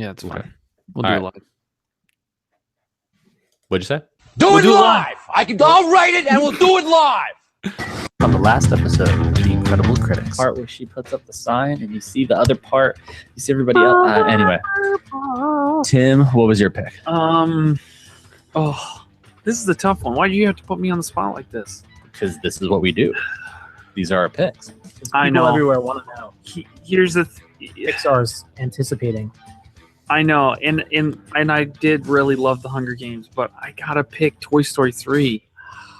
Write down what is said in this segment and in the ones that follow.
Yeah, it's Okay. fine. We'll All do right. it live. What'd you say? Do it do it live. I'll write it and we'll do it live. On the last episode of The Incredible Critics, part where she puts up the sign and you see the other part, you see everybody else. Anyway, Tim, what was your pick? This is a tough one. Why do you have to put me on the spot like this? Because this is what we do. These are our picks. I People know. everywhere want to know. Here's the Pixar's anticipating. I know, and I did really love the Hunger Games, but I gotta pick Toy Story 3.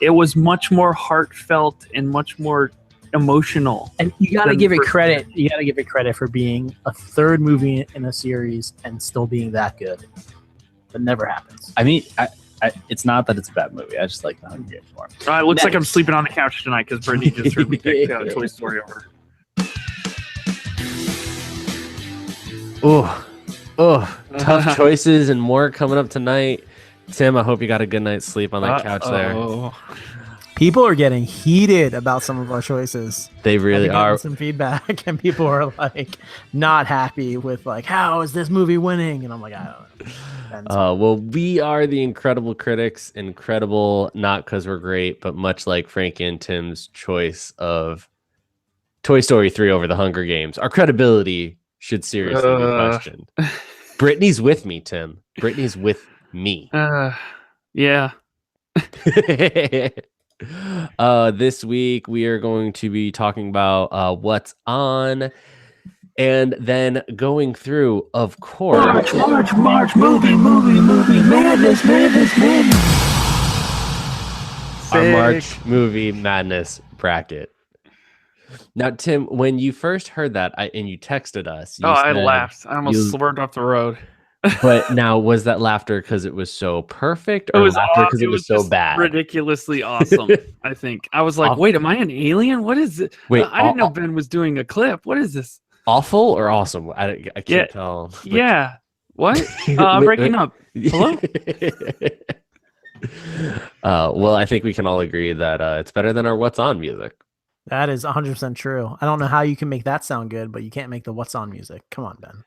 It was much more heartfelt and much more emotional. And you got to Then give it for- credit. You got to give it credit for being a third movie in a series and still being that good. That never happens. I mean, it's not that it's a bad movie. I just like the Hunger Games more. It looks like I'm Next. sleeping on the couch tonight because Brittany just heard me pick Toy Story over. Tough choices and more coming up tonight. Tim, I hope you got a good night's sleep on that couch there. People are getting heated about some of our choices. They really I've been getting are. some feedback, and people are like not happy with like, how is this movie winning? And I'm like, I don't know. Depends. Well, we are the Incredible Critics. Incredible, not because we're great, but much like Frankie and Tim's choice of Toy Story 3 over the Hunger Games, our credibility should seriously be questioned. Brittany's with me, Tim. Brittany's with me. Yeah. This week we are going to be talking about what's on, and then going through, of course, March, movie, madness. our Sick. March movie madness bracket. Now, Tim, when you first heard that, and you texted us, you I said- laughed. I almost you- swerved off the road. But now, was that laughter because it was so perfect, It or was laughter because it was so just bad? ridiculously awesome. I think I was like, Aw- "Wait, am I an alien? What is it? Wait, I didn't know Ben was doing a clip. What is this? awful or awesome? I can't Yeah. tell. Which- Yeah, what? Wait, Breaking up. Hello? Well, I think we can all agree that it's better than our What's On music. That is 100% true. I don't know how you can make that sound good, but you can't make the what's on music. Come on, Ben.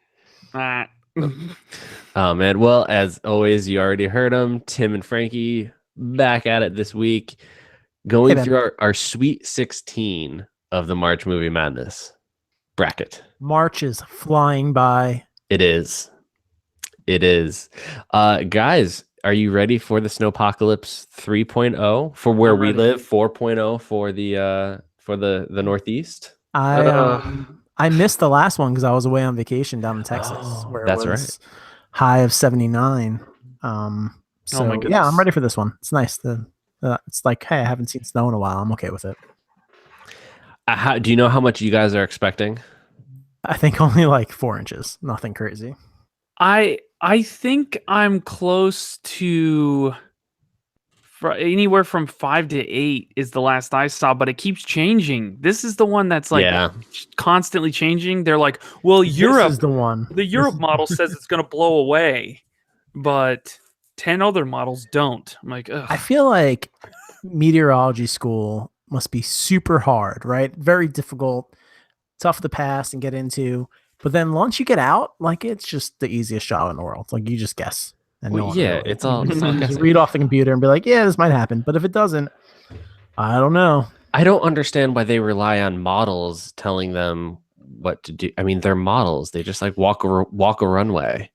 Ah. Oh, man. Well, as always, you already heard them. Tim and Frankie back at it this week, going Hey, Ben. through our Sweet 16 of the March Movie Madness bracket. March is flying by. It is. Guys, are you ready for the Snowpocalypse 3.0 for where I'm we ready. live? 4.0 for the Northeast. I missed the last one because I was away on vacation down in Texas, Oh, where that's it was high of 79. So my yeah, goodness. I'm ready for this one. It's nice. It's like, hey, I haven't seen snow in a while. I'm okay with it. Do you know how much you guys are expecting? I think only like 4 inches. Nothing crazy. I think I'm close to anywhere from 5 to 8 is the last I saw, but it keeps changing. This is the one that's like Yeah. constantly changing. They're like, well, Europe, This is the one. the Europe model says it's going to blow away, but 10 other models don't. I'm like, ugh. I feel like meteorology school must be super hard, right? Very difficult, tough to pass and get into. But then once you get out, like it's just the easiest job in the world. Like you just guess. And Well, one yeah, really- it's all- you it's all just guessing. read off the computer and be like, yeah, this might happen. But if it doesn't, I don't know. I don't understand why they rely on models telling them what to do. I mean, they're models. They just like walk a runway.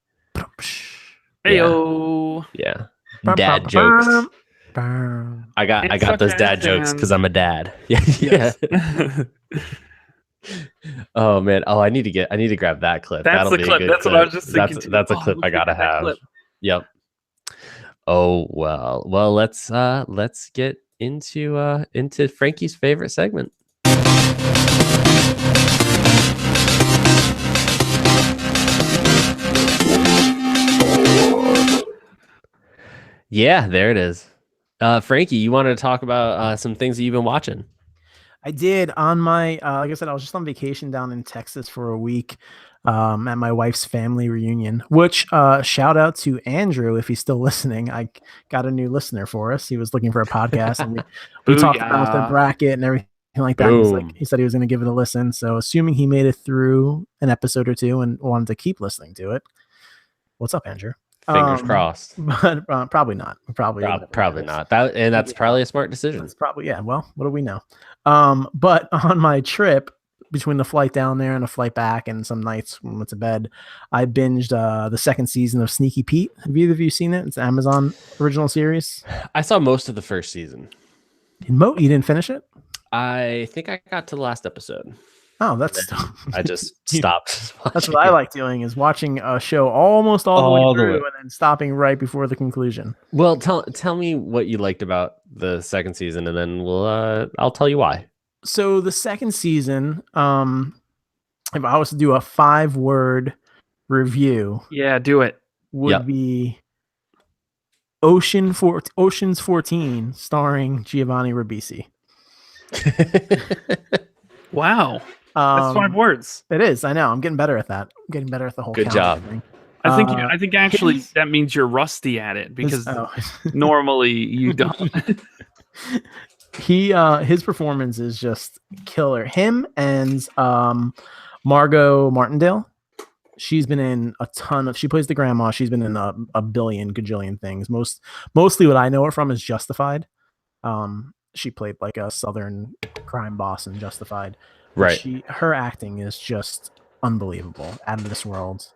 Heyo. Yeah. Dad jokes. I got It's those okay, dad jokes Dan. because I'm a dad. Yeah. Oh man. Oh, I need to grab that clip. That's That'll the be a clip. good That's what I was just thinking. too. That's a Oh, clip I look gotta at that have. clip. Yep. Oh well. Well, let's get into Frankie's favorite segment. Yeah, there it is. Frankie, you wanted to talk about some things that you've been watching. I did on my, like I said, I was just on vacation down in Texas for a week at my wife's family reunion, which shout out to Andrew if he's still listening. I got a new listener for us. He was looking for a podcast and we talked about the Booyah. bracket and everything like that. He was Boom. he said he was going to give it a listen. So assuming he made it through an episode or two and wanted to keep listening to it, What's up, Andrew? Fingers crossed. But probably not. Probably not. That's probably a smart decision. That's probably, yeah. Well, what do we know? But on my trip between the flight down there and the flight back, and some nights when I went to bed, I binged the second season of Sneaky Pete. Have either of you seen it? It's an Amazon original series. I saw most of the first season. You didn't finish it? I think I got to the last episode. Oh, that's I just stopped. that's what I like doing, is watching a show almost all the way through and then stopping right before the conclusion. Well, tell me what you liked about the second season, and then I'll tell you why. So the second season, if I was to do a 5-word review, Yeah, do it. would be Ocean's 14, starring Giovanni Ribisi. Wow. That's 5 words. It is. I know. I'm getting better at that. I'm getting better at the whole. Good counting job. thing. I think actually that means you're rusty at it, because normally you don't. His performance is just killer. Him and Margot Martindale. She's been in a ton of. She plays the grandma. She's been in a billion gajillion things. Mostly what I know her from is Justified. She played like a Southern crime boss in Justified. Right. Her acting is just unbelievable, out of this world.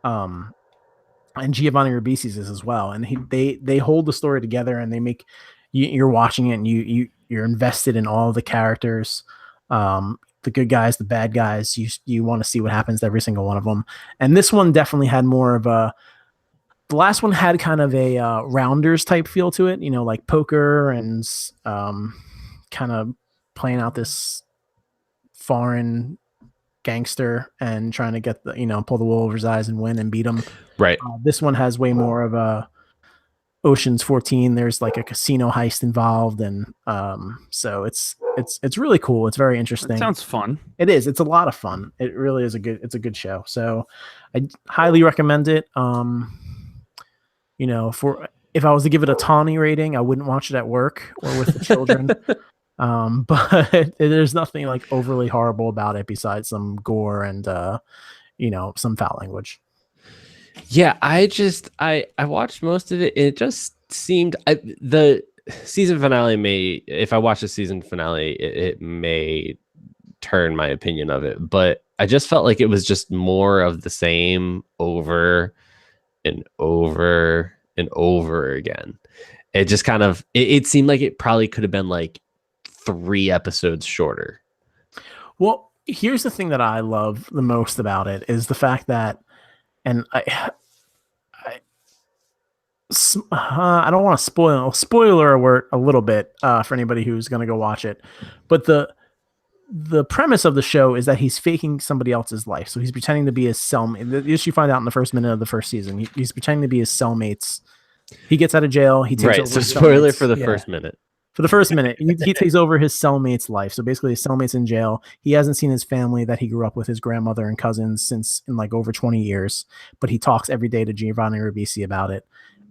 And Giovanni Ribisi's is as well. And they hold the story together, and they make you're watching it, and you're invested in all the characters, the good guys, the bad guys. You want to see what happens to every single one of them. And this one definitely had more of a. The last one had kind of a Rounders type feel to it, like poker and kind of playing out this foreign gangster and trying to get pull the wool over his eyes and win and beat him. Right. This one has way more of a Ocean's 14. There's like a casino heist involved, and so it's really cool. It's very interesting. That sounds fun. It is. It's a lot of fun. It really is it's a good show. So I highly recommend it. If I was to give it a Tawny rating, I wouldn't watch it at work or with the children. But there's nothing like overly horrible about it besides some gore and some foul language. Yeah, I watched most of it. It just seemed the season finale if I watch the season finale, it may turn my opinion of it, but I just felt like it was just more of the same over and over and over again. It just kind of it seemed like it probably could have been like 3 episodes shorter. Well, here's the thing that I love the most about it is the fact that, and I don't want to spoiler alert a little bit for anybody who's going to go watch it, but the premise of the show is that he's faking somebody else's life. So he's pretending to be his cellmate. This you find out in the first minute of the first season. He's pretending to be his cellmates. He gets out of jail. He takes over So his spoiler cellmates. for the first minute. For the first minute, he takes over his cellmate's life. So basically, his cellmate's in jail. He hasn't seen his family that he grew up with, his grandmother and cousins, since in like over 20 years. But he talks every day to Giovanni Ribisi about it.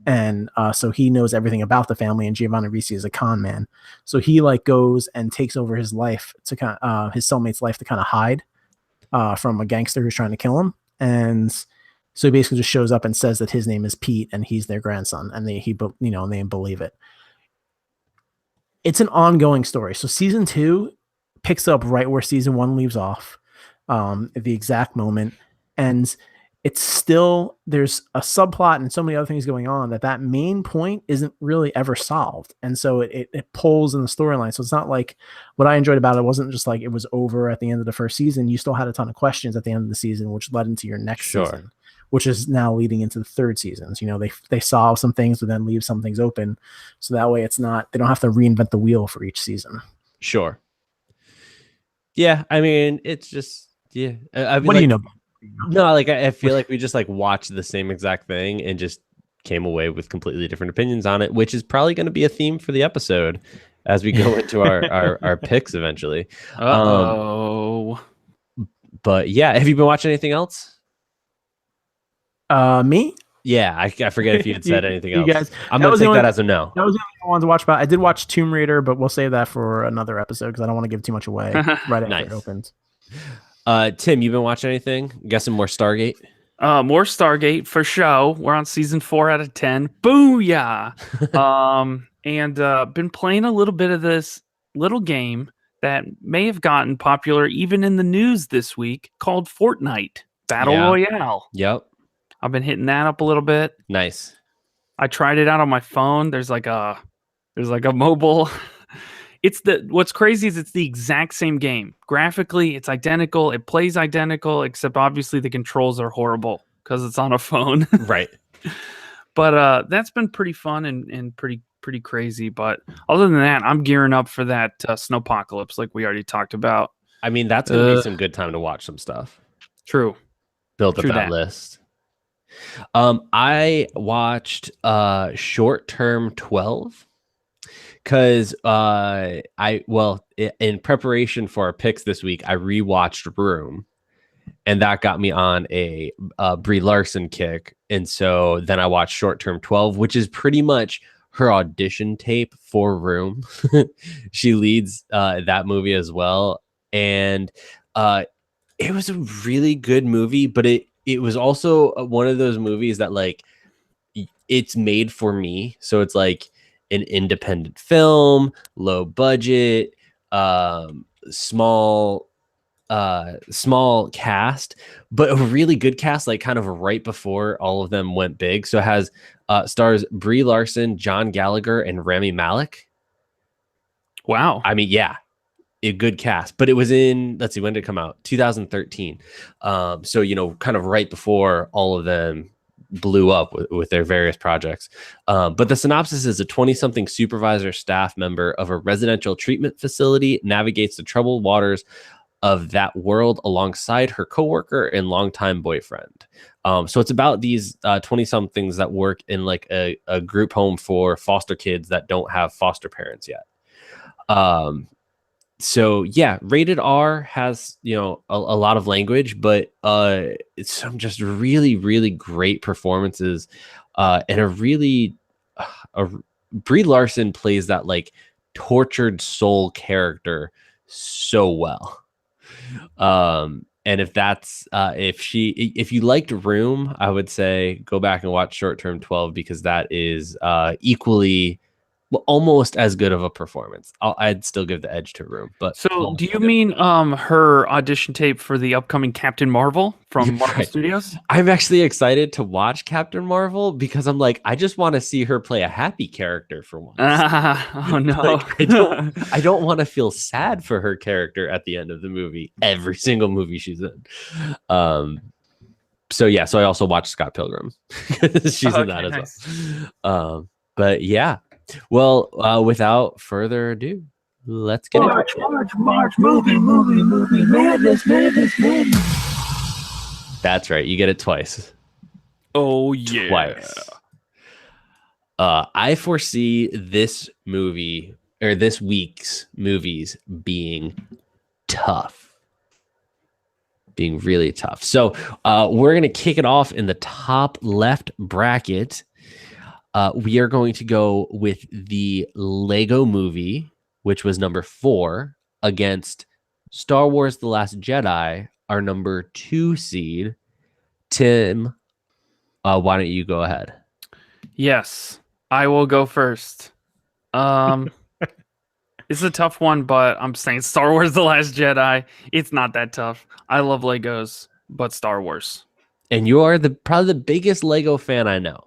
And so he knows everything about the family, and Giovanni Ribisi is a con man. So he like goes and takes over his life to kind of, his cellmate's life to kind of hide from a gangster who's trying to kill him. And so he basically just shows up and says that his name is Pete and he's their grandson, and they believe it. It's an ongoing story. So season 2 picks up right where season 1 leaves off, at the exact moment. And it's still, there's a subplot and so many other things going on that main point isn't really ever solved. And so it pulls in the storyline. So it's not like, what I enjoyed about it wasn't just like it was over at the end of the first season. You still had a ton of questions at the end of the season, which led into your next season, which is now leading into the third seasons. They solve some things, but then leave some things open. So that way they don't have to reinvent the wheel for each season. Sure. Yeah. I mean, it's just, yeah. What do you know? No, like I feel like we just like watched the same exact thing and just came away with completely different opinions on it, which is probably going to be a theme for the episode as we go into our picks eventually. But yeah, have you been watching anything else? Me? Yeah, I forget if you had said anything else. Guys, I'm going to take that as a no. That was the only thing I wanted to watch about. I did watch Tomb Raider, but we'll save that for another episode because I don't want to give too much away right after it opens. Tim, you been watching anything? I'm guessing more Stargate? More Stargate for show. We're on season 4 out of 10. Booyah! And been playing a little bit of this little game that may have gotten popular even in the news this week called Fortnite Battle Yeah. Royale. Yep. I've been hitting that up a little bit. Nice. I tried it out on my phone. There's like a mobile. What's crazy is it's the exact same game. Graphically, it's identical. It plays identical, except obviously the controls are horrible because it's on a phone. Right. But that's been pretty fun and pretty crazy. But other than that, I'm gearing up for that Snowpocalypse, like we already talked about. I mean, that's gonna be some good time to watch some stuff. True. Build up True that that. list. I watched Short Term 12 because in preparation for our picks this week, I rewatched Room, and that got me on a Brie Larson kick. And so then I watched Short Term 12, which is pretty much her audition tape for Room. She leads that movie as well, and it was a really good movie, but it was also one of those movies that like it's made for me. So it's like an independent film, low budget, small cast, but a really good cast, like kind of right before all of them went big. So it has stars Brie Larson, John Gallagher, and Rami Malek. Wow. I mean, yeah, a good cast, but it was in, let's see, when did it come out? 2013. So, you know, kind of right before all of them blew up with their various projects. But the synopsis is a 20-something supervisor staff member of a residential treatment facility navigates the troubled waters of that world alongside her coworker and longtime boyfriend. So it's about these 20-somethings that work in like a group home for foster kids that don't have foster parents yet. So yeah, rated R has, you know, a lot of language, but it's some just really, really great performances, and Brie Larson plays that like tortured soul character so well. And if you liked Room, I would say go back and watch Short Term 12 because that is equally. Well, almost as good of a performance. I'd still give the edge to Room. But So do you mean her audition tape for the upcoming Captain Marvel from Marvel Right. Studios? I'm actually excited to watch Captain Marvel because I'm like, I just want to see her play a happy character for once. Oh no. Like, I don't want to feel sad for her character at the end of the movie. Every single movie she's in. So yeah, so I also watched Scott Pilgrim. She's in that as nice. well. But yeah. Well, without further ado, let's get into it. March, movie, madness. That's right. You get it twice. Oh yeah. Twice. I foresee this movie or this week's movies being tough. Being really tough. So we're going to kick it off in the top left bracket. We are going to go with the Lego Movie, which was number 4, against Star Wars The Last Jedi, our number 2 seed. Tim, why don't you go ahead? Yes, I will go first. It's a tough one, but I'm saying Star Wars The Last Jedi. It's not that tough. I love Legos, but Star Wars. And you are probably the biggest Lego fan I know.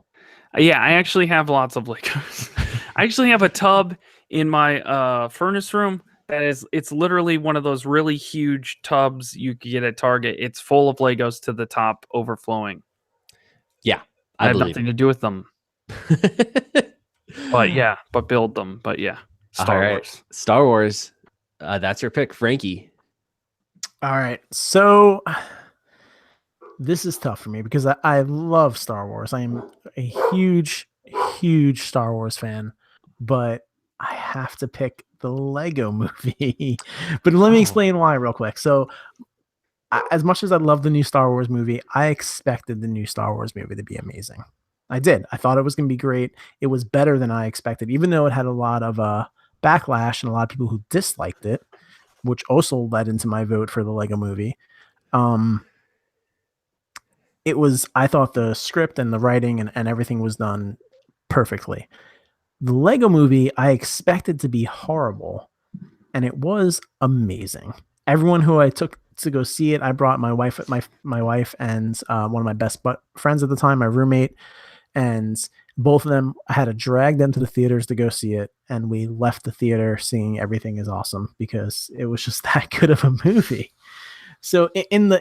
Yeah, I actually have lots of Legos. I actually have a tub in my furnace room it's literally one of those really huge tubs you could get at Target. It's full of Legos to the top, overflowing. Yeah, I have nothing to do with them. But build them. But yeah, Star Wars. Star Wars. That's your pick, Frankie. All right. So this is tough for me because I love Star Wars. I am a huge, huge Star Wars fan, but I have to pick the Lego Movie. But let me explain why real quick. So as much as I love the new Star Wars movie, I expected the new Star Wars movie to be amazing. I did. I thought it was going to be great. It was better than I expected, even though it had a lot of backlash and a lot of people who disliked it, which also led into my vote for the Lego Movie. I thought the script and the writing and everything was done perfectly. The Lego movie, I expected to be horrible, and it was amazing. Everyone who I took to go see it, I brought my wife and one of my best friends at the time, my roommate, and both of them, I had to drag them to the theaters to go see it, and we left the theater seeing Everything Is Awesome because it was just that good of a movie. So in the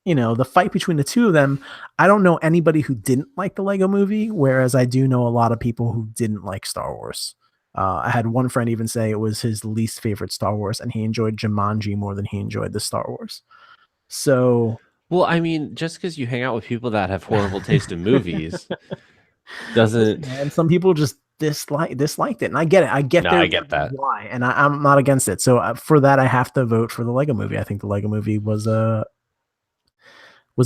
the fight between the two of them, I don't know anybody who didn't like the Lego movie, whereas I do know a lot of people who didn't like Star Wars. I had one friend even say it was his least favorite Star Wars, and he enjoyed Jumanji more than he enjoyed the Star Wars. So, well, I mean, just because you hang out with people that have horrible taste in movies doesn't. And some people just disliked it, and I get it. I get that why, and I'm not against it. So for that, I have to vote for the Lego movie. I think the Lego movie was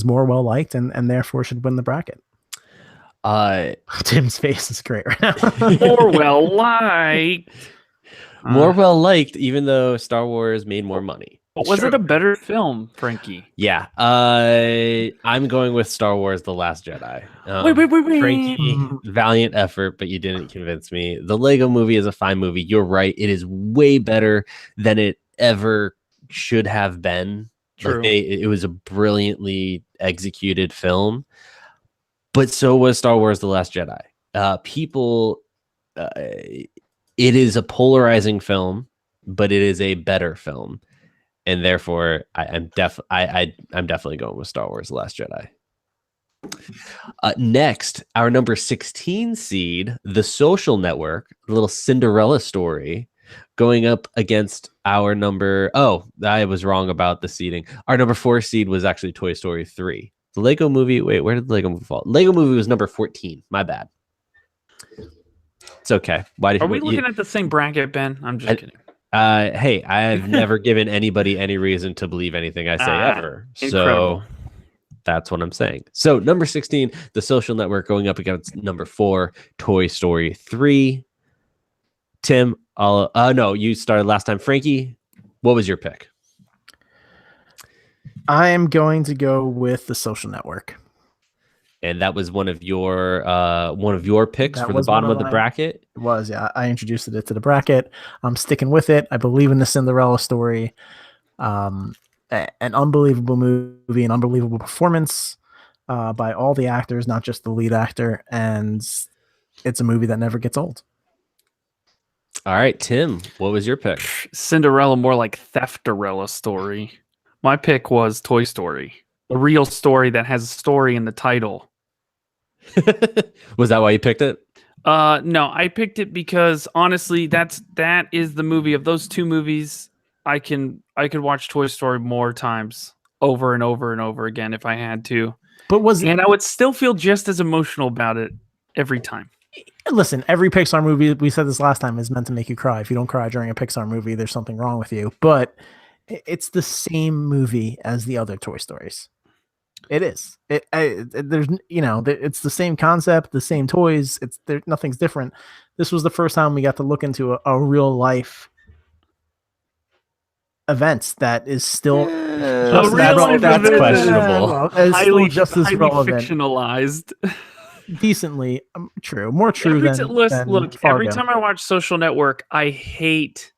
more well liked, and therefore should win the bracket. Tim's face is great right now. More well liked. More well liked, even though Star Wars made more money. Was it a better film, Frankie? Yeah. I'm going with Star Wars: The Last Jedi. Wait. Frankie, valiant effort, but you didn't convince me. The Lego movie is a fine movie. You're right. It is way better than it ever should have been. True. It was a brilliantly executed film. But so was Star Wars: The Last Jedi. It is a polarizing film, but it is a better film. And therefore, I'm definitely going with Star Wars: The Last Jedi. Next, our number 16 seed, The Social Network, a little Cinderella story, going up against our number. Oh, I was wrong about the seeding. Our number 4 seed was actually Toy Story 3. The Lego movie. Wait, where did the Lego movie fall? Lego movie was number 14. My bad. It's okay. Are we looking at the same bracket, Ben? I'm just kidding. Hey, I have never given anybody any reason to believe anything I say ever. Incredible. So that's what I'm saying. So number 16, The Social Network, going up against number 4, Toy Story 3. Tim, no, you started last time. Frankie, what was your pick? I am going to go with The Social Network. And that was one of your picks for the bottom of the bracket? It was, yeah. I introduced it to the bracket. I'm sticking with it. I believe in the Cinderella story. An unbelievable movie, an unbelievable performance by all the actors, not just the lead actor. And it's a movie that never gets old. All right, Tim, what was your pick? Cinderella, more like Thefterella story. My pick was Toy Story. A real story that has a story in the title. Was that why you picked it? No, I picked it because honestly, that is the movie of those two movies. I could watch Toy Story more times, over and over and over again if I had to. And I would still feel just as emotional about it every time. Listen, every Pixar movie, we said this last time, is meant to make you cry. If you don't cry during a Pixar movie, there's something wrong with you. But it's the same movie as the other Toy Stories. It is. It's the same concept, the same toys. Nothing's different. This was the first time we got to look into a real life event that is still that's questionable. Highly relevant. Fictionalized. Decently true. More true than look. Fargo. Every time I watch Social Network, I hate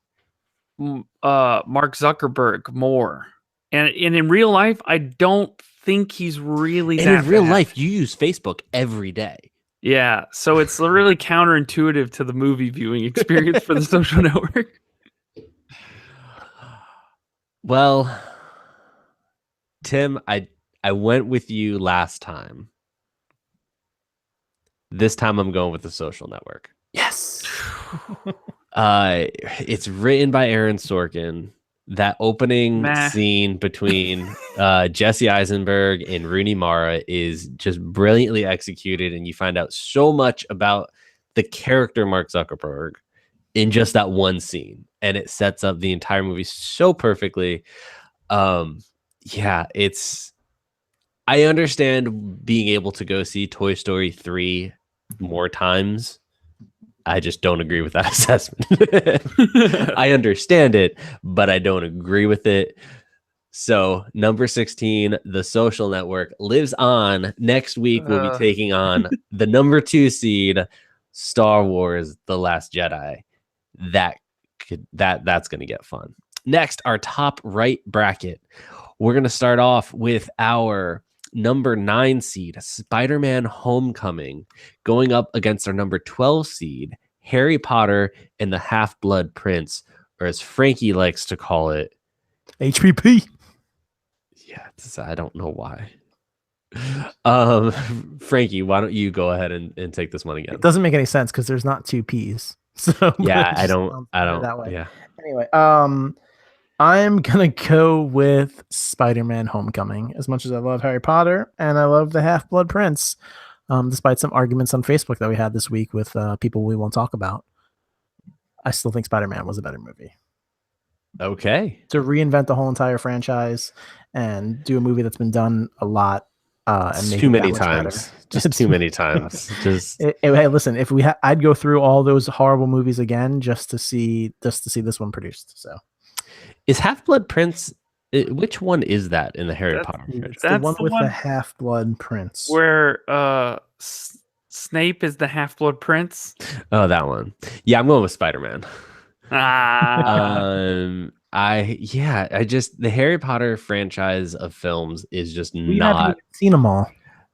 Mark Zuckerberg more. And in real life, I don't think he's really that in real bad. life, you use Facebook every day. Yeah, so it's really counterintuitive to the movie viewing experience for The Social Network. Well, Tim, I went with you last time. This time I'm going with The Social Network. Yes. It's written by Aaron Sorkin. That opening scene between Jesse Eisenberg and Rooney Mara is just brilliantly executed, and you find out so much about the character Mark Zuckerberg in just that one scene, and it sets up the entire movie so perfectly. I understand being able to go see Toy Story 3 more times. I just don't agree with that assessment. I understand it, but I don't agree with it. So number 16, The Social Network, lives on. Next week, we'll be taking on the number 2 seed, Star Wars: The Last Jedi. That's gonna get fun. Next, our top right bracket. We're gonna start off with our number 9 seed, Spider-Man: Homecoming, going up against our number 12 seed, Harry Potter and the Half-Blood Prince, or as Frankie likes to call it, HPP. Yeah, I don't know why. Frankie, why don't you go ahead and take this one again? It doesn't make any sense because there's not 2 P's. So yeah, I don't that way. Yeah. Anyway, I'm gonna go with Spider-Man: Homecoming. As much as I love Harry Potter and I love the Half-Blood Prince, despite some arguments on Facebook that we had this week with people we won't talk about, I still think Spider-Man was a better movie. Okay. To reinvent the whole entire franchise and do a movie that's been done a lot and make too it many that much times. better. Just too many times. Just hey, listen, if I'd go through all those horrible movies again just to see this one produced. So, is Half-Blood Prince? Which one is that in the Harry Potter? It's the one with the Half-Blood Prince, where Snape is the Half-Blood Prince. Oh, that one. Yeah, I'm going with Spider-Man. Ah. I just the Harry Potter franchise of films is just we not haven't even seen them all.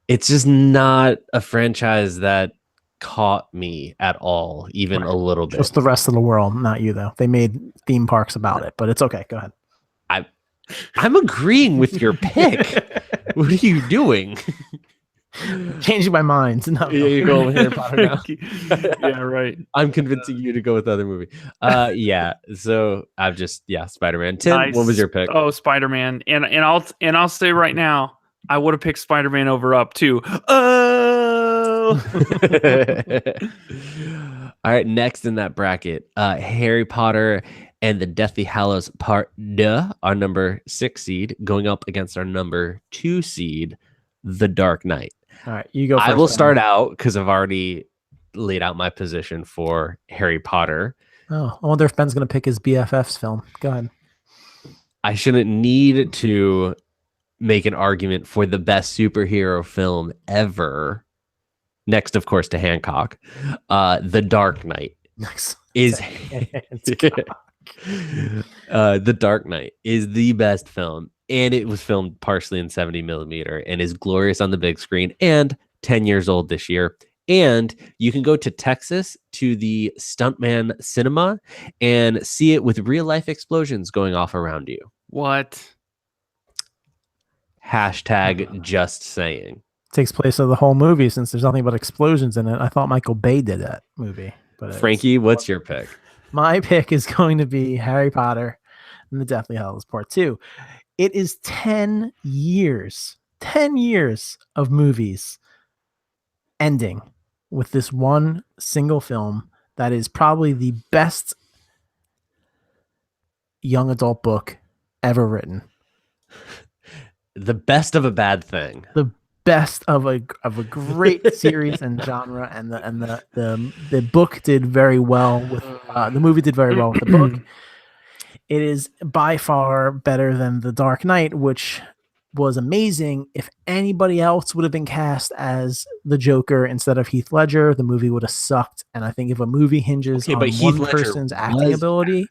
It's just not a franchise that caught me at all, even a little bit. Just the rest of the world, not you though. They made theme parks about it, but it's okay. Go ahead. I'm agreeing with your pick. What are you doing? Changing my mind. No. You go with Harry Potter now. Yeah, right. I'm convincing you to go with the other movie. Yeah. So I've just Spider-Man. Tim, Nice. what was your pick? Oh, Spider-Man, and I'll say right now, I would have picked Spider-Man over Up too. Oh. All right. Next in that bracket, Harry Potter and the Deathly Hallows Part 2, our number 6 seed, going up against our number 2 seed, The Dark Knight. All right, you go first. I will start out because I've already laid out my position for Harry Potter. Oh, I wonder if Ben's going to pick his BFF's film. Go ahead. I shouldn't need to make an argument for the best superhero film ever. Next, of course, to Hancock. The Dark Knight is The Dark Knight is the best film. And it was filmed partially in 70 millimeter and is glorious on the big screen and 10 years old this year. And you can go to Texas to the Stuntman Cinema and see it with real life explosions going off around you. What? Hashtag just saying. Takes place of the whole movie since there's nothing but explosions in it. I thought Michael Bay did that movie. But Frankie, what's your pick? My pick is going to be Harry Potter and the Deathly Hallows Part 2. It is 10 years of movies ending with this one single film that is probably the best young adult book ever written. The best of a bad thing. The best of a great series and genre, and the book did very well with the movie did very well with the book. It is by far better than The Dark Knight, which was amazing. If anybody else would have been cast as the Joker instead of Heath Ledger, the movie would have sucked. And I think if a movie hinges on one person's acting ability,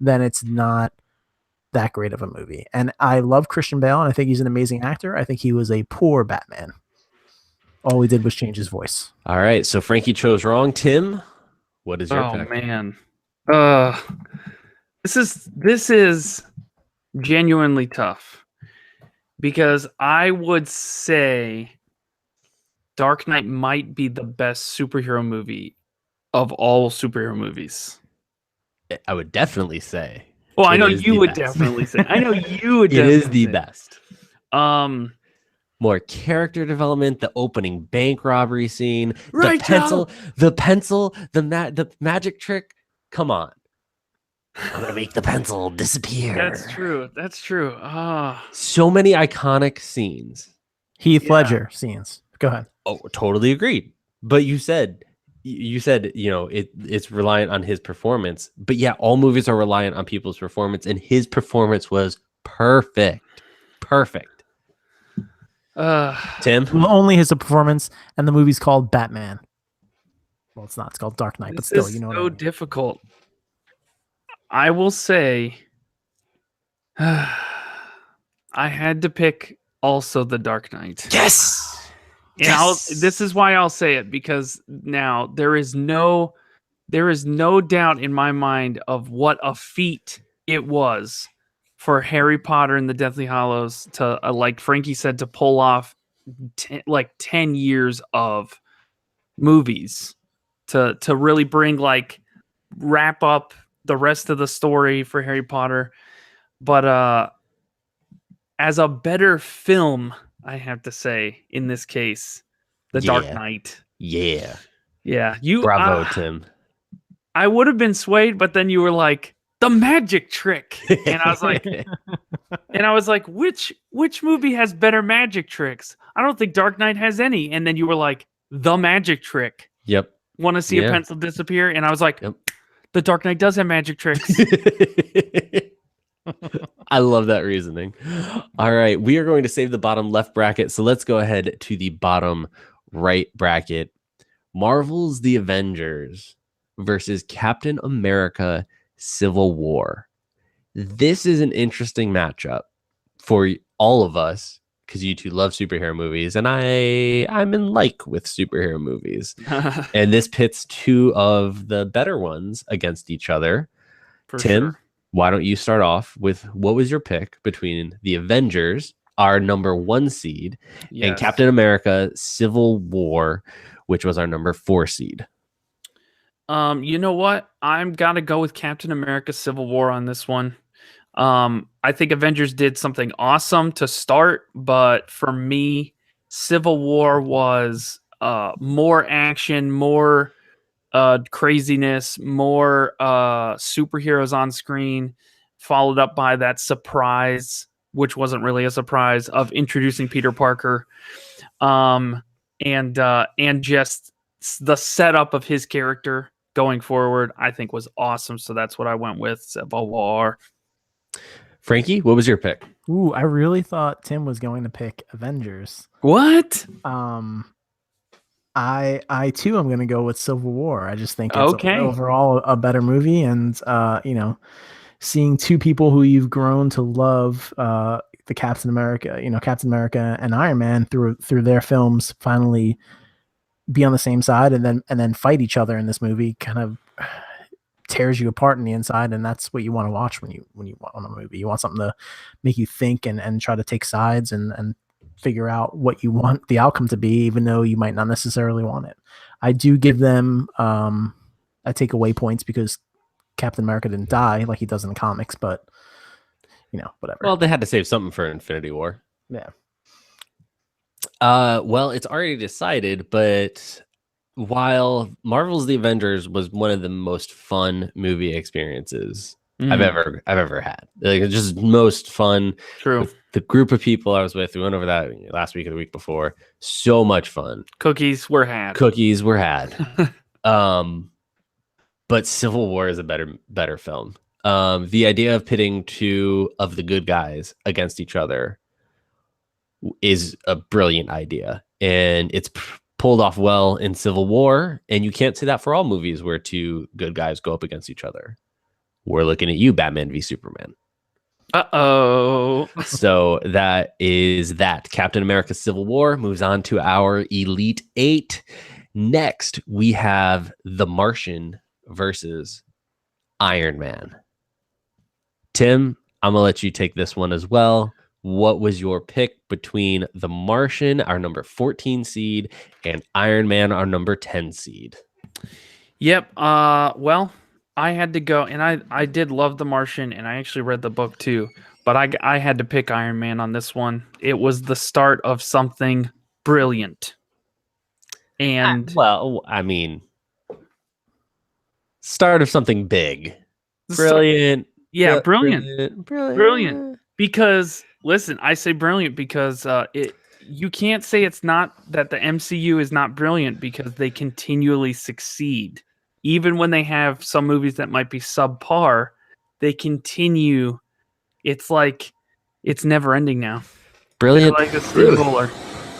then it's not that great of a movie. And I love Christian Bale, and I think he's an amazing actor. I think he was a poor Batman. All he did was change his voice. All right, so Frankie chose wrong. Tim, what is your pick? Oh man. This is genuinely tough because I would say Dark Knight might be the best superhero movie of all superhero movies. I would definitely say. Well, I know you would definitely say. I know you would. It is the best. More character development, the opening bank robbery scene, the pencil, the magic trick. Come on. I'm gonna make the pencil disappear. That's true. So many iconic scenes. Heath Ledger scenes. Go ahead. Oh, totally agreed. But you said, it's reliant on his performance. But yeah, all movies are reliant on people's performance, and his performance was Perfect. Tim? Well, only his performance, and the movie's called Batman. Well, it's not. It's called Dark Knight, but This still, is you know what so I mean. difficult. I will say, I had to pick also The Dark Knight. Yes. And this is why I'll say it, because now there is no doubt in my mind of what a feat it was for Harry Potter and the Deathly Hallows to, like Frankie said, to pull off 10 years of movies to really bring, like, wrap up the rest of the story for Harry Potter. But as a better film, I have to say, in this case, The Dark Yeah. Knight. Yeah. Yeah, Bravo, Tim. I would have been swayed, but then you were like, the magic trick. And I was like, which movie has better magic tricks? I don't think Dark Knight has any. And then you were like, the magic trick. Yep. Want to see a pencil disappear? And I was like, Yep. The Dark Knight does have magic tricks. I love that reasoning. All right, we are going to save the bottom left bracket, so let's go ahead to the bottom right bracket. Marvel's The Avengers versus Captain America Civil War. This is an interesting matchup for all of us because you two love superhero movies, and I'm in like with superhero movies. And this pits two of the better ones against each other. For Tim, sure. why don't you start off with what was your pick between the Avengers, our number 1 seed, and Yes. Captain America Civil War, which was our number 4 seed? You know what? I'm gotta go with Captain America Civil War on this one. I think Avengers did something awesome to start, but for me, Civil War was more action, more craziness, more superheroes on screen, followed up by that surprise, which wasn't really a surprise, of introducing Peter Parker, and just the setup of his character going forward, I think was awesome. So that's what I went with, Civil War. Frankie, what was your pick? Ooh, I really thought Tim was going to pick Avengers. What? I too am going to go with Civil War. I just think it's Okay. overall a better movie, and seeing two people who you've grown to love, the Captain America and Iron Man through their films, finally be on the same side and then fight each other in this movie kind of tears you apart in the inside, and that's what you want to watch when you want a movie. You want something to make you think and try to take sides and figure out what you want the outcome to be, even though you might not necessarily want it. I do give them I take away points because Captain America didn't die like he does in the comics, but whatever. Well, they had to save something for Infinity War. Yeah. Well, it's already decided, but while Marvel's The Avengers was one of the most fun movie experiences I've ever had, like it's just most fun. True. With the group of people I was with, we went over that last week or the week before. So much fun. Cookies were had. Cookies were had. But Civil War is a better film. The idea of pitting two of the good guys against each other is a brilliant idea, and it's pulled off well in Civil War, and you can't say that for all movies where two good guys go up against each other. We're looking at you, Batman v Superman. Uh-oh. So that is that. Captain America Civil War moves on to our Elite Eight. Next, we have The Martian versus Iron Man. Tim, I'm going to let you take this one as well. What was your pick between The Martian, our number 14 seed, and Iron Man, our number 10 seed? Yep. Well, I had to go, and I did love The Martian, and I actually read the book too, but I had to pick Iron Man on this one. It was the start of something brilliant. And well, I mean, start of something big. Brilliant. Yeah, brilliant. Because listen, I say brilliant because you can't say it's not, that the MCU is not brilliant, because they continually succeed. Even when they have some movies that might be subpar, they continue. It's like It's never ending now. Brilliant. Like a steamroller.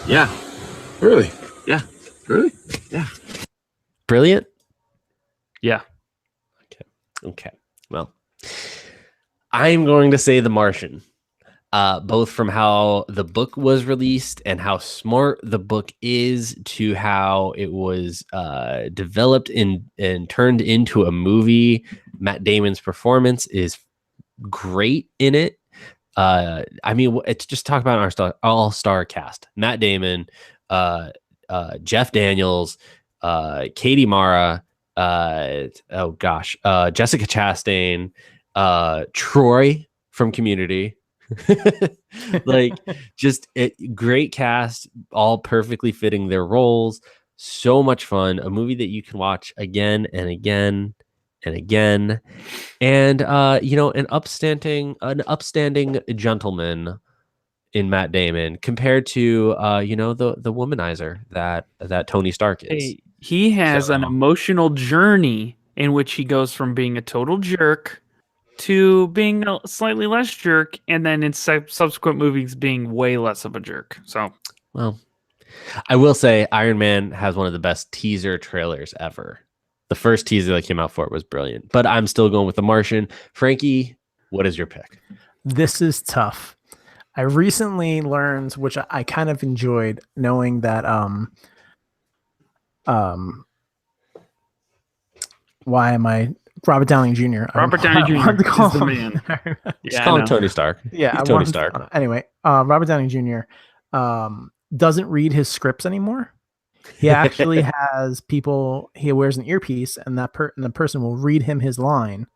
Yeah. Really? Yeah. Really? Yeah. Brilliant. Yeah. Okay. Well, I'm going to say The Martian. Both from how the book was released and how smart the book is to how it was developed and turned into a movie. Matt Damon's performance is great in it. I mean, it's just talk about our all-star cast. Matt Damon, Jeff Daniels, Katie Mara, Jessica Chastain, Troy from Community. Like, just great cast, all perfectly fitting their roles. So much fun. A movie that you can watch again and again and again. And an upstanding gentleman in Matt Damon compared to the womanizer that Tony Stark is. Hey, he has an emotional journey in which he goes from being a total jerk to being a slightly less jerk, and then in subsequent movies being way less of a jerk. So, well, I will say Iron Man has one of the best teaser trailers ever. The first teaser that came out for it was brilliant, but I'm still going with The Martian. Frankie, what is your pick? This is tough. I recently learned, which I kind of enjoyed, knowing that why am I Robert Downey Jr. Robert Downey Jr. is the man. Just call him Tony Stark. Yeah, he's Tony Stark. Anyway, Robert Downey Jr. Doesn't read his scripts anymore. He actually has people. He wears an earpiece, and the person will read him his line,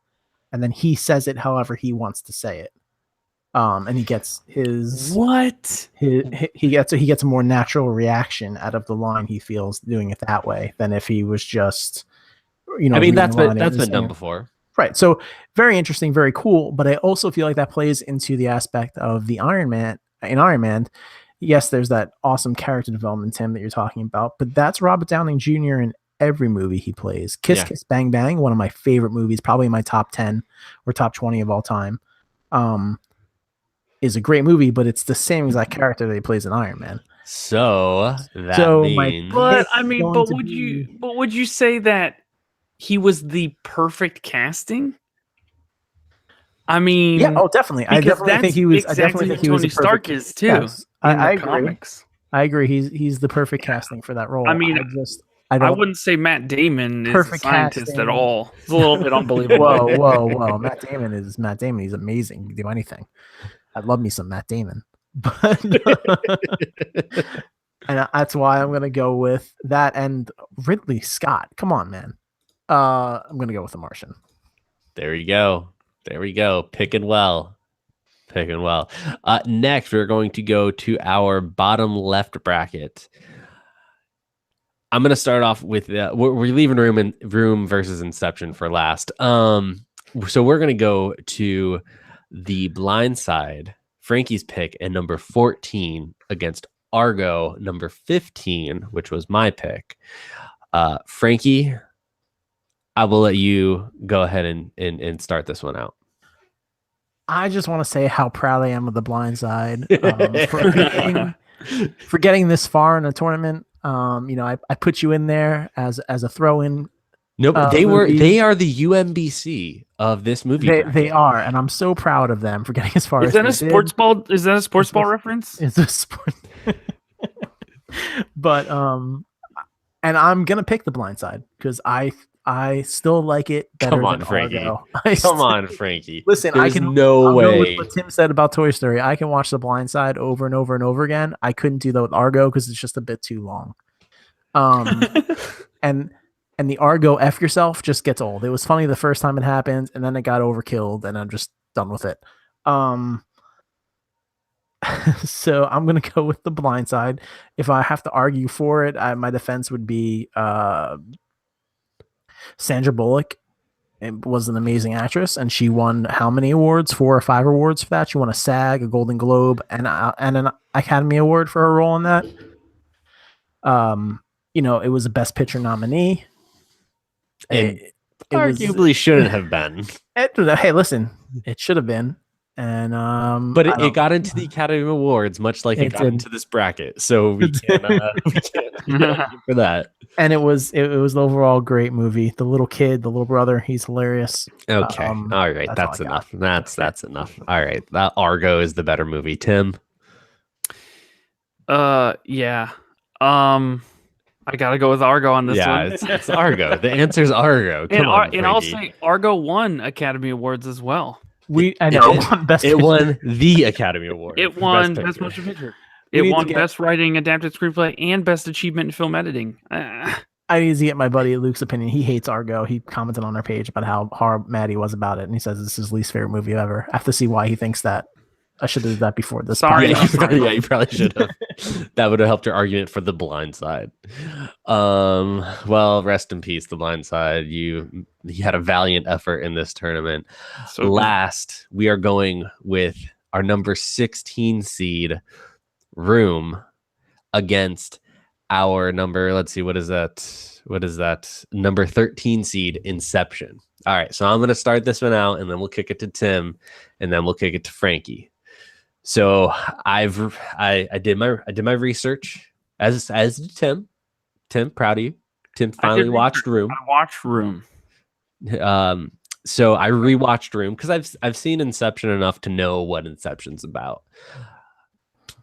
and then he says it however he wants to say it. And he gets he gets a more natural reaction out of the line he feels doing it that way than if he was just, I mean, that's been done before. Right. So very interesting, very cool. But I also feel like that plays into the aspect of the Iron Man. In Iron Man, yes, there's that awesome character development, Tim, that you're talking about. But that's Robert Downey Jr. in every movie he plays. Kiss Kiss Bang Bang, one of my favorite movies, probably my top 10 or top 20 of all time. Is a great movie, but it's the same exact character that he plays in Iron Man. So that means, would you say that he was the perfect casting? I mean, yeah, definitely. I definitely think he was. I definitely think he was. Tony Stark is too. Yes, I agree. Comics. I agree. He's the perfect casting for that role. I mean, I wouldn't say Matt Damon is a scientist casting at all. It's a little bit unbelievable. Whoa! Matt Damon is Matt Damon. He's amazing. He can do anything. I'd love me some Matt Damon, but and that's why I'm gonna go with that and Ridley Scott. Come on, man. I'm gonna go with The Martian. There we go. Picking well. Next, we're going to go to our bottom left bracket. I'm going to start off with we're leaving Room versus Inception for last. So we're going to go to The Blind Side, Frankie's pick, and number 14 against Argo, number 15, which was my pick. Frankie, I will let you go ahead and start this one out. I just want to say how proud I am of The Blind Side for getting this far in a tournament. I put you in there as a throw-in. Nope, they are the UMBC of this movie. They are, and I'm so proud of them for getting as far. Is that a sports ball? Is that a sports ball reference? It's a sport. But and I'm gonna pick The Blind Side because I still like it better. Come on, than Frankie. Argo. Come on, Frankie. Listen, There's I'll no go way. with what Tim said about Toy Story. I can watch The Blind Side over and over and over again. I couldn't do that with Argo because it's just a bit too long. And the Argo F yourself just gets old. It was funny the first time it happened, and then it got overkilled, and I'm just done with it. So I'm gonna go with The Blind Side. If I have to argue for it, my defense would be Sandra Bullock. It was an amazing actress, and she won how many awards? 4 or 5 awards for that. She won a SAG, a Golden Globe, and an Academy Award for her role in that. It was a Best Picture nominee. It arguably shouldn't have been. Hey, listen, it should have been. and But I it don't- got into the Academy Awards, much like it It got did. into this bracket. So we can't for that. and it was the overall great movie. The little kid, the little brother, he's hilarious. Okay. Um, All right. that's all That's I got. enough. That's enough. All right. That Argo is the better movie. Tim. Yeah. I gotta go with Argo on this Yeah, one. it's Argo. The answer's Argo. Come on, and I'll Frankie. say Argo won Academy Awards as well. I know did. won best. It Picture. won the Academy Award. It for won Best Best Picture. Motion Picture. We It need to won get- Best Writing, Adapted Screenplay, and Best Achievement in Film Editing. I need to get my buddy Luke's opinion. He hates Argo. He commented on our page about how mad he was about it, and he says this is his least favorite movie ever. I have to see why he thinks that. I should have did that before this. Sorry. podcast. Yeah, you probably should have. That would have helped your argument for The Blind Side. Well, rest in peace, The Blind Side. You had a valiant effort in this tournament. So Last, we are going with our number 16 seed, Room, against our number. Let's see, what is that? Number 13 seed, Inception. All right, so I'm going to start this one out, and then we'll kick it to Tim, and then we'll kick it to Frankie. So I did my research as did Tim. Tim, proud of you. Tim finally watched Room. I watched Room. So I rewatched Room because I've seen Inception enough to know what Inception's about,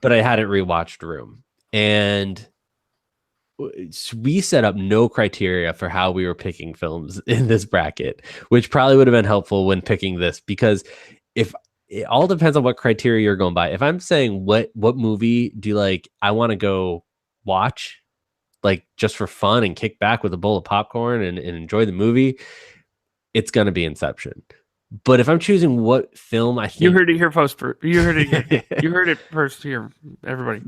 but I hadn't rewatched Room, and we set up no criteria for how we were picking films in this bracket, which probably would have been helpful when picking this, because if it all depends on what criteria you're going by. If I'm saying what movie do you like, I want to go watch, like just for fun and kick back with a bowl of popcorn and enjoy the movie, it's going to be Inception. But if I'm choosing what film I think You heard it here first. You heard it here. You heard it first here, everybody.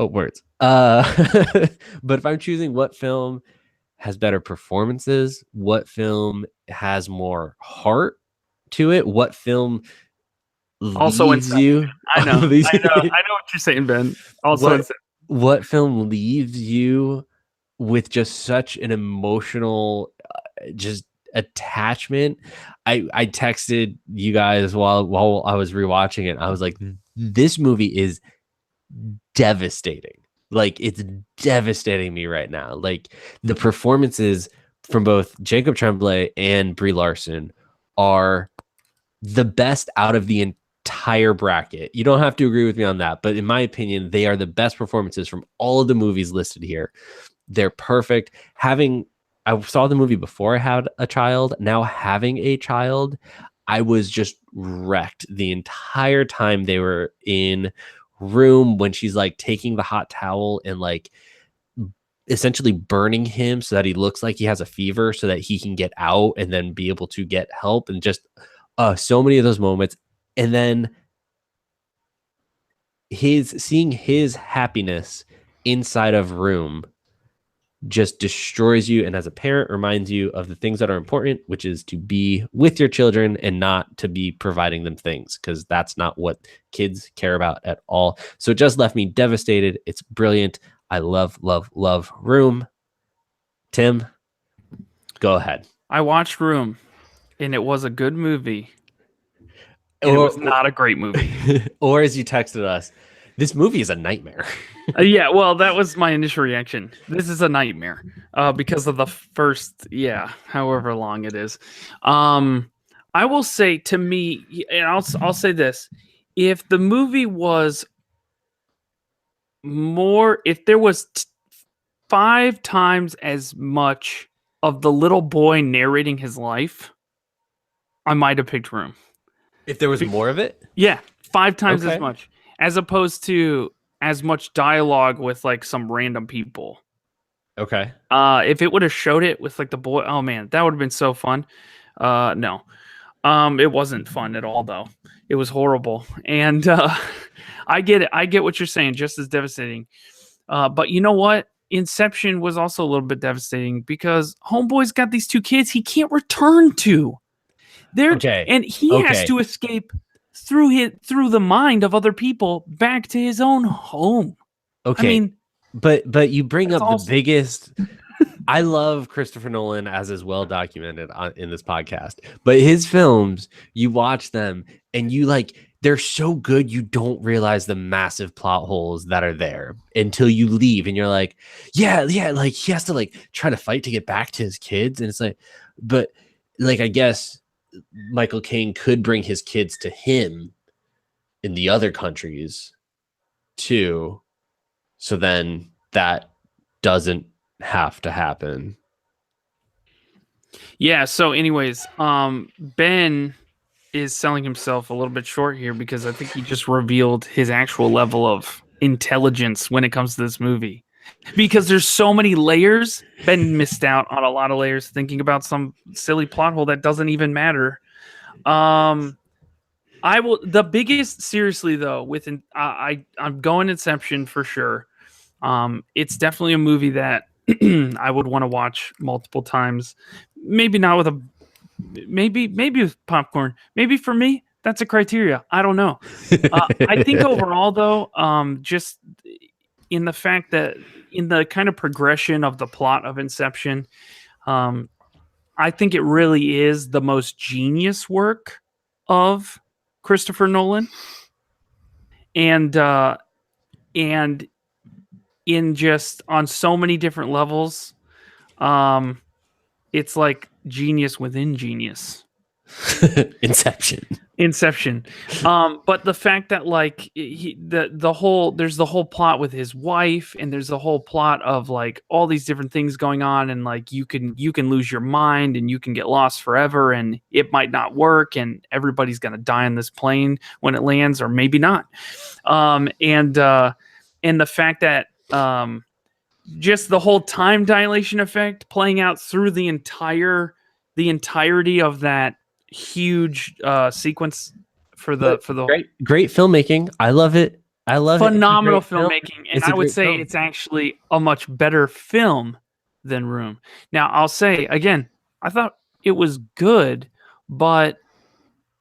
words. But if I'm choosing what film has better performances, what film has more heart to it, what film Also leaves Inception. you, I know. leaves I know you- what you're saying, Ben. Also, What- Inception. what film leaves you with just such an emotional just attachment. I texted you guys while I was rewatching it. I was like, this movie is devastating. Like, it's devastating me right now. Like, the performances from both Jacob Tremblay and Brie Larson are the best out of the entire bracket. You don't have to agree with me on that, but in my opinion, they are the best performances from all of the movies listed here. They're perfect. I saw the movie before I had a child. Now having a child, I was just wrecked the entire time they were in Room, when she's like taking the hot towel and like essentially burning him so that he looks like he has a fever so that he can get out and then be able to get help, and just so many of those moments. And then seeing his happiness inside of Room just destroys you, and as a parent reminds you of the things that are important, which is to be with your children and not to be providing them things, because that's not what kids care about at all. So it just left me devastated. It's brilliant. I love Room. Tim, go ahead. I watched Room, and it was a good movie. And it was not a great movie. Or as you texted us, this movie is a nightmare. Yeah, well, that was my initial reaction. This is a nightmare because of the first, however long it is. I will say, to me, and I'll say this: if the movie was more, if there was 5 times as much of the little boy narrating his life, I might have picked Room. If there was more of it? Yeah, 5 times Okay. as much, as opposed to as much dialogue with like some random people. Okay. If it would have showed it with like the boy, oh man, that would have been so fun. No, it wasn't fun at all though. It was horrible, and I get it. I get what you're saying. Just as devastating. But you know what? Inception was also a little bit devastating because Homeboy's got these 2 kids he can't return to. And he has to escape through the mind of other people back to his own home. Okay. I mean, but you bring up That's the biggest I love Christopher Nolan, as is well documented in this podcast. But his films, you watch them and you like, they're so good you don't realize the massive plot holes that are there until you leave and you're like, yeah, like he has to like try to fight to get back to his kids. And it's like, but like, I guess Michael Caine could bring his kids to him in the other countries too. So then that doesn't have to happen. Yeah. So, anyways, Ben is selling himself a little bit short here because I think he just revealed his actual level of intelligence when it comes to this movie. Because there's so many layers, Ben missed out on a lot of layers thinking about some silly plot hole that doesn't even matter. The biggest, seriously though, I'm going Inception for sure. It's definitely a movie that I would want to watch multiple times. Maybe not with maybe with popcorn. Maybe for me, that's a criteria. I don't know. I think overall though, just in the fact that in the kind of progression of the plot of Inception, I think it really is the most genius work of Christopher Nolan. And in just on so many different levels, it's like genius within genius. Inception. But the fact that like there's the whole plot with his wife, and there's the whole plot of like all these different things going on, and like you can lose your mind and you can get lost forever, and it might not work, and everybody's gonna die on this plane when it lands, or maybe not. And the fact that just the whole time dilation effect playing out through the entirety of that huge sequence for the great filmmaking. I love it. Phenomenal filmmaking, and I would say film. it's actually a much better film than Room. Now, I'll say again, I thought it was good, but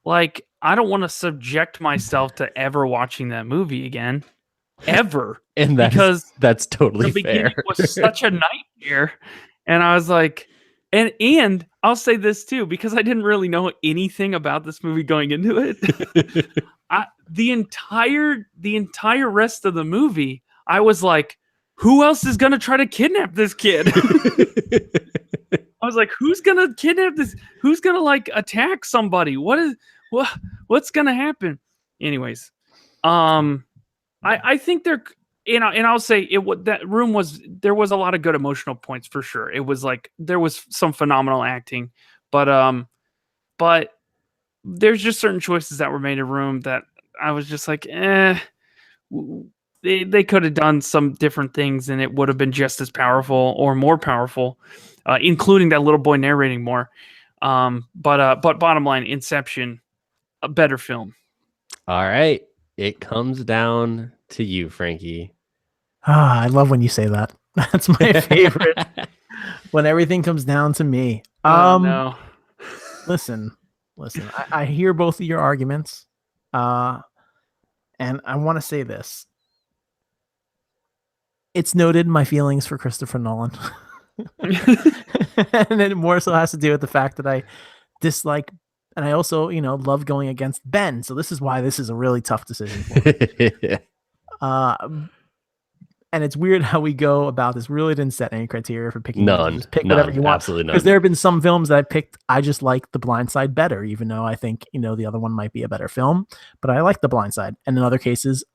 like I don't want to subject myself to ever watching that movie again, ever. And that's totally the fair. beginning was such a nightmare, and I was like, and I'll say this too, because I didn't really know anything about this movie going into it. The entire rest of the movie, I was like, who else is gonna try to kidnap this kid? I was like, who's gonna kidnap this? Who's gonna like attack somebody? What's gonna happen? Anyways, I think they're. And I'll say that Room there was a lot of good emotional points for sure. It was like there was some phenomenal acting, but there's just certain choices that were made in Room that I was just like, they could have done some different things and it would have been just as powerful or more powerful, including that little boy narrating more. But bottom line, Inception, a better film. All right, it comes down to you, Frankie. I love when you say that. That's my favorite. When everything comes down to me. No. Listen. I hear both of your arguments. And I want to say this. It's noted my feelings for Christopher Nolan. And it more so has to do with the fact that I dislike, and I also, love going against Ben. So this is why this is a really tough decision for me. And it's weird how we go about this. Really didn't set any criteria for picking. Just pick whatever you want. Absolutely none. Because there have been some films that I picked. I just like The Blind Side better, even though I think the other one might be a better film. But I like The Blind Side. And in other cases,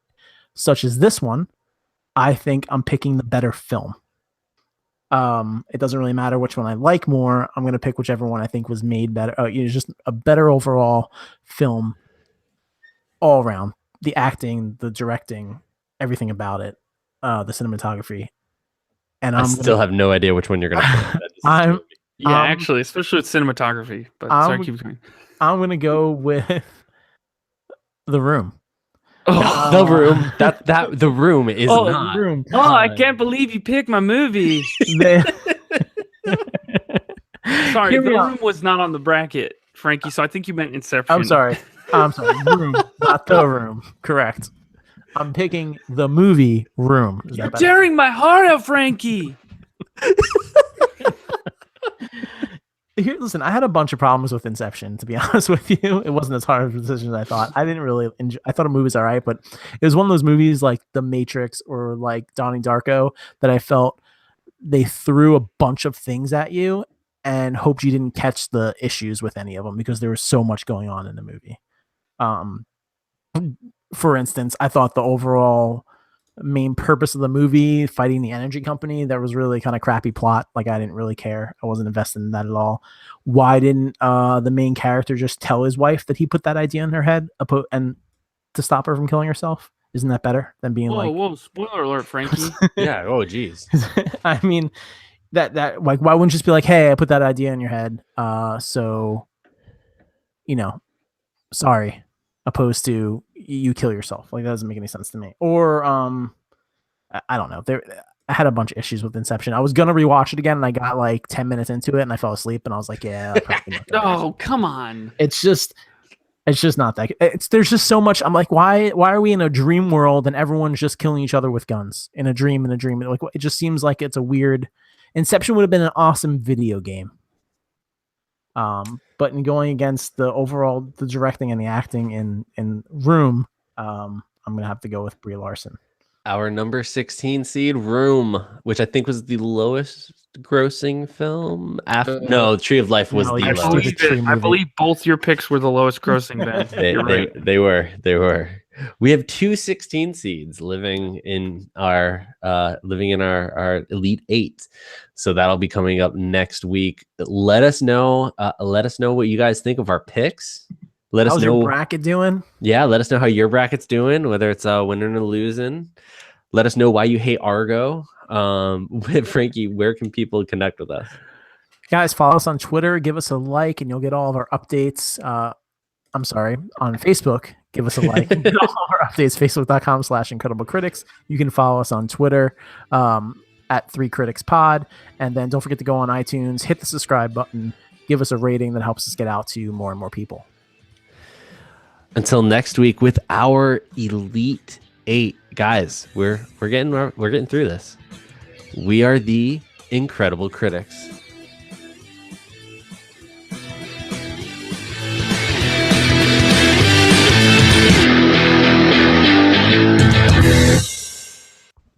such as this one, I think I'm picking the better film. It doesn't really matter which one I like more. I'm going to pick whichever one I think was made better. Just a better overall film, all around. The acting, the directing, everything about it. The cinematography, and I still have no idea which one you're gonna put. Actually, especially with cinematography. But sorry, keep going. I'm gonna go with The Room. The Room. The Room is not. The Room. I can't believe you picked my movie. Sorry, The Room was not on the bracket, Frankie. So I think you meant Inception. I'm sorry. Room, not The Room. Correct. I'm picking the movie Room. You're tearing my heart out, Frankie. Here, listen, I had a bunch of problems with Inception, to be honest with you. It wasn't as hard of a decision as I thought. I didn't really enjoy. I thought the movie was all right, but it was one of those movies like The Matrix or like Donnie Darko that I felt they threw a bunch of things at you and hoped you didn't catch the issues with any of them because there was so much going on in the movie. For instance, I thought the overall main purpose of the movie, fighting the energy company, that was really kind of crappy plot. Like, I didn't really care. I wasn't invested in that at all. Why didn't the main character just tell his wife that he put that idea in her head and to stop her from killing herself? Isn't that better than being whoa, spoiler alert, Frankie. Yeah. Oh, geez. I mean, that like, why wouldn't you just be like, hey, I put that idea in your head, so sorry, opposed to you kill yourself. Like, that doesn't make any sense to me. Or I don't know. I had a bunch of issues with Inception. I was gonna rewatch it again, and I got like 10 minutes into it, and I fell asleep, and I was like, yeah. Oh, come on. It's just not that. There's just so much. I'm like, why are we in a dream world and everyone's just killing each other with guns in a dream? Like, it just seems like it's a weird. Inception would have been an awesome video game. But in going against the directing and the acting in Room, I'm gonna have to go with Brie Larson. Our number 16 seed, Room, which I think was the lowest grossing film. No, Tree of Life was the lowest. I believe both your picks were the lowest grossing, Ben. They were. We have two 16 seeds living in our Elite Eight. So that'll be coming up next week. Let us know what you guys think of our picks. Let us know. How's your bracket doing? Yeah, let us know how your bracket's doing, whether it's winning or losing. Let us know why you hate Argo. Frankie, where can people connect with us? Guys, follow us on Twitter. Give us a like, and you'll get all of our updates. On Facebook. Give us a like. Get all our updates, facebook.com/IncredibleCritics. You can follow us on Twitter at 3CriticsPod. And then don't forget to go on iTunes, hit the subscribe button, give us a rating that helps us get out to more and more people. Until next week with our Elite Eight, guys, we're getting through this. We are the Incredible Critics.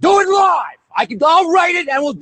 Do it live. I'll write it and we'll do